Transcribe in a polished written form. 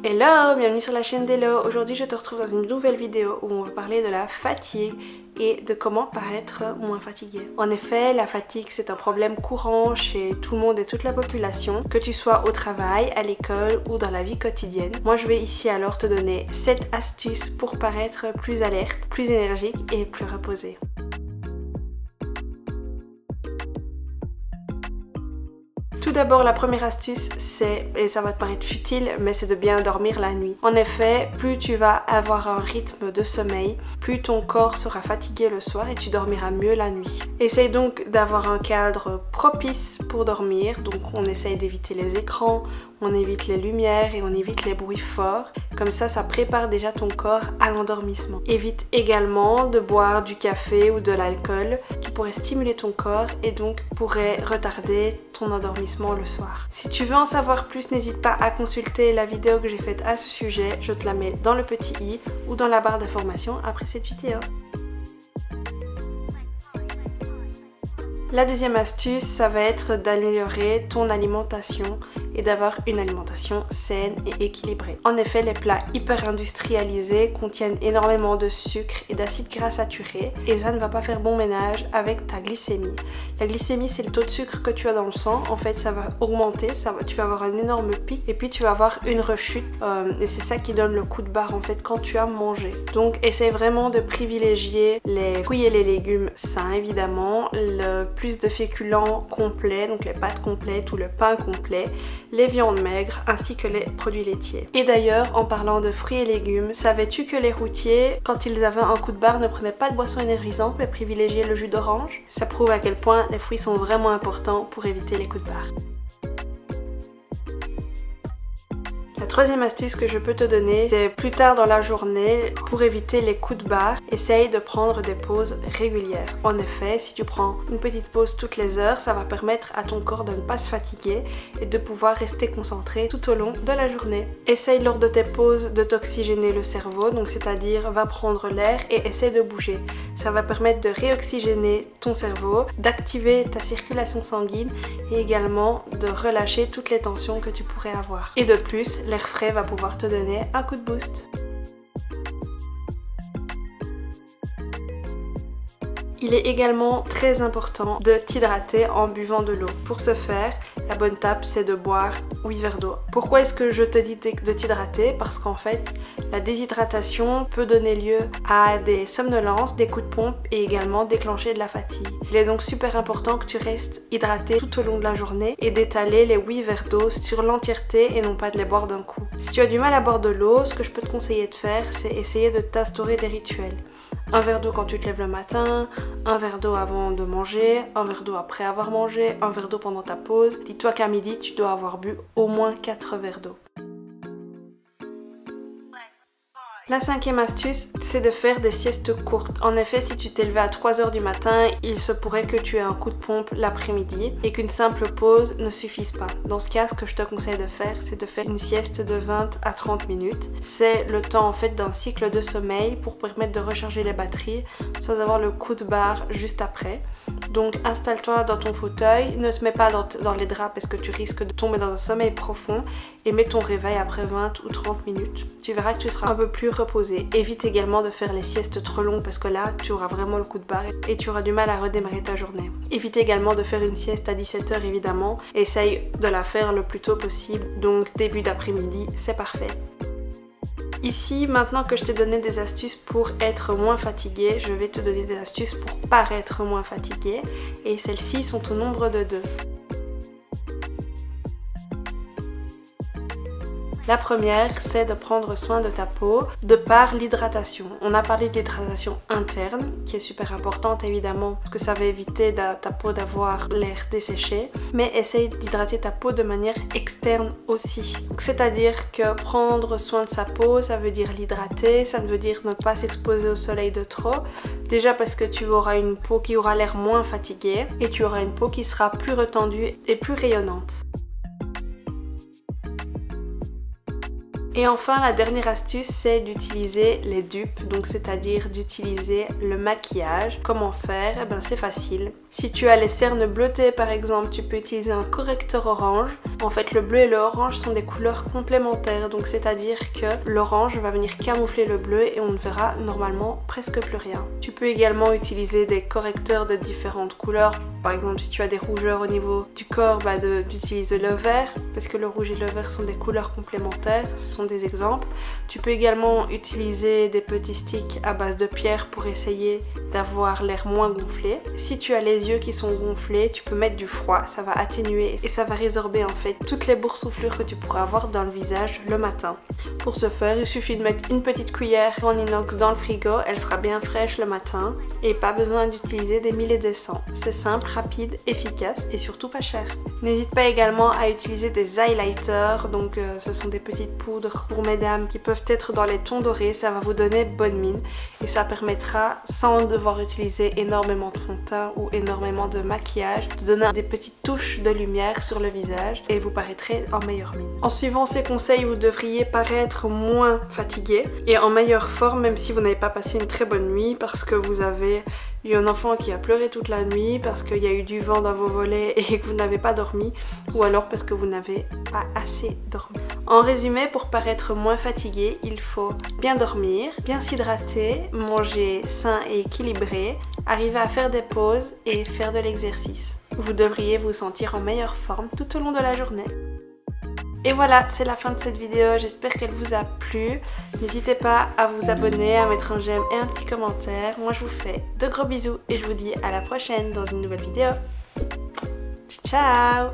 Hello, bienvenue sur la chaîne d'Hello. Aujourd'hui je te retrouve dans une nouvelle vidéo où on va parler de la fatigue et de comment paraître moins fatigué. En effet, la fatigue c'est un problème courant chez tout le monde et toute la population, que tu sois au travail, à l'école ou dans la vie quotidienne. Moi je vais ici alors te donner 7 astuces pour paraître plus alerte, plus énergique et plus reposé. Tout d'abord, la première astuce, c'est, et ça va te paraître futile, mais c'est de bien dormir la nuit. En effet, plus tu vas avoir un rythme de sommeil, plus ton corps sera fatigué le soir et tu dormiras mieux la nuit. Essaye donc d'avoir un cadre propice pour dormir, donc on essaye d'éviter les écrans, on évite les lumières et on évite les bruits forts. Comme ça prépare déjà ton corps à l'endormissement. Évite également de boire du café ou de l'alcool qui pourrait stimuler ton corps et donc pourrait retarder ton endormissement le soir. Si tu veux en savoir plus, n'hésite pas à consulter la vidéo que j'ai faite à ce sujet. Je te la mets dans le petit i ou dans la barre d'informations après cette vidéo. La deuxième astuce, ça va être d'améliorer ton alimentation et d'avoir une alimentation saine et équilibrée. En effet, les plats hyper industrialisés contiennent énormément de sucre et d'acides gras saturés et ça ne va pas faire bon ménage avec ta glycémie. La glycémie, c'est le taux de sucre que tu as dans le sang. En fait, ça va augmenter, tu vas avoir un énorme pic et puis tu vas avoir une rechute et c'est ça qui donne le coup de barre en fait quand tu as mangé. Donc, essaye vraiment de privilégier les fruits et les légumes sains évidemment, le plus de féculents complets, donc les pâtes complètes ou le pain complet, les viandes maigres ainsi que les produits laitiers. Et d'ailleurs, en parlant de fruits et légumes, savais-tu que les routiers, quand ils avaient un coup de barre, ne prenaient pas de boisson énergisante mais privilégiaient le jus d'orange? Ça prouve à quel point les fruits sont vraiment importants pour éviter les coups de barre. La troisième astuce que je peux te donner, c'est plus tard dans la journée, pour éviter les coups de barre, essaye de prendre des pauses régulières. En effet, si tu prends une petite pause toutes les heures, ça va permettre à ton corps de ne pas se fatiguer et de pouvoir rester concentré tout au long de la journée. Essaye lors de tes pauses de t'oxygéner le cerveau, donc c'est-à-dire va prendre l'air et essaie de bouger. Ça va permettre de réoxygéner ton cerveau, d'activer ta circulation sanguine et également de relâcher toutes les tensions que tu pourrais avoir. Et de plus, l'air frais va pouvoir te donner un coup de boost. Il est également très important de t'hydrater en buvant de l'eau. Pour ce faire, la bonne tape c'est de boire 8 verres d'eau. Pourquoi est-ce que je te dis de t'hydrater? Parce qu'en fait, la déshydratation peut donner lieu à des somnolences, des coups de pompe et également déclencher de la fatigue. Il est donc super important que tu restes hydraté tout au long de la journée et d'étaler les 8 verres d'eau sur l'entièreté et non pas de les boire d'un coup. Si tu as du mal à boire de l'eau, ce que je peux te conseiller de faire, c'est essayer de t'instaurer des rituels. Un verre d'eau quand tu te lèves le matin, un verre d'eau avant de manger, un verre d'eau après avoir mangé, un verre d'eau pendant ta pause. Dis-toi qu'à midi, tu dois avoir bu au moins 4 verres d'eau. La cinquième astuce, c'est de faire des siestes courtes. En effet, si tu t'es levé à 3 h du matin, il se pourrait que tu aies un coup de pompe l'après-midi et qu'une simple pause ne suffise pas. Dans ce cas, ce que je te conseille de faire, c'est de faire une sieste de 20 à 30 minutes. C'est le temps en fait d'un cycle de sommeil pour permettre de recharger les batteries sans avoir le coup de barre juste après. Donc installe-toi dans ton fauteuil, ne te mets pas dans les draps parce que tu risques de tomber dans un sommeil profond et mets ton réveil après 20 ou 30 minutes. Tu verras que tu seras un peu plus reposé. Évite également de faire les siestes trop longues parce que là tu auras vraiment le coup de barre et tu auras du mal à redémarrer ta journée. Évite également de faire une sieste à 17 h évidemment. Essaye de la faire le plus tôt possible, donc début d'après-midi, c'est parfait. Ici, maintenant que je t'ai donné des astuces pour être moins fatigué, je vais te donner des astuces pour paraître moins fatigué et celles-ci sont au nombre de 2. La première, c'est de prendre soin de ta peau de par l'hydratation. On a parlé de l'hydratation interne, qui est super importante évidemment, parce que ça va éviter ta peau d'avoir l'air desséché, mais essaye d'hydrater ta peau de manière externe aussi. C'est-à-dire que prendre soin de sa peau, ça veut dire l'hydrater, ça veut dire ne pas s'exposer au soleil de trop. Déjà parce que tu auras une peau qui aura l'air moins fatiguée et tu auras une peau qui sera plus retendue et plus rayonnante. Et enfin, la dernière astuce, c'est d'utiliser les dupes, donc c'est-à-dire d'utiliser le maquillage. Comment faire? Eh ben, c'est facile. Si tu as les cernes bleutées par exemple, tu peux utiliser un correcteur orange. En fait, le bleu et le orange sont des couleurs complémentaires, donc c'est-à-dire que l'orange va venir camoufler le bleu et on ne verra normalement presque plus rien. Tu peux également utiliser des correcteurs de différentes couleurs. Par exemple, si tu as des rougeurs au niveau du corps, d'utiliser le vert, parce que le rouge et le vert sont des couleurs complémentaires, ce sont des exemples. Tu peux également utiliser des petits sticks à base de pierre pour essayer d'avoir l'air moins gonflé. Si tu as les yeux qui sont gonflés, tu peux mettre du froid, ça va atténuer et ça va résorber en fait toutes les boursouflures que tu pourrais avoir dans le visage le matin. Pour ce faire, il suffit de mettre une petite cuillère en inox dans le frigo, elle sera bien fraîche le matin et pas besoin d'utiliser des mille et des cents. C'est simple, rapide, efficace et surtout pas cher. N'hésite pas également à utiliser des highlighters, donc ce sont des petites poudres pour mesdames qui peuvent être dans les tons dorés, ça va vous donner bonne mine et ça permettra, sans devoir utiliser énormément de fond de teint ou énormément de maquillage, de donner des petites touches de lumière sur le visage et vous paraîtrez en meilleure mine. En suivant ces conseils, vous devriez paraître moins fatigué et en meilleure forme, même si vous n'avez pas passé une très bonne nuit parce que vous avez eu un enfant qui a pleuré toute la nuit, parce qu'il y a eu du vent dans vos volets et que vous n'avez pas dormi, ou alors parce que vous n'avez pas assez dormi. En résumé, pour paraître moins fatigué, il faut bien dormir, bien s'hydrater, manger sain et équilibré, arriver à faire des pauses et faire de l'exercice. Vous devriez vous sentir en meilleure forme tout au long de la journée. Et voilà, c'est la fin de cette vidéo, j'espère qu'elle vous a plu. N'hésitez pas à vous abonner, à mettre un j'aime et un petit commentaire. Moi je vous fais de gros bisous et je vous dis à la prochaine dans une nouvelle vidéo. Ciao!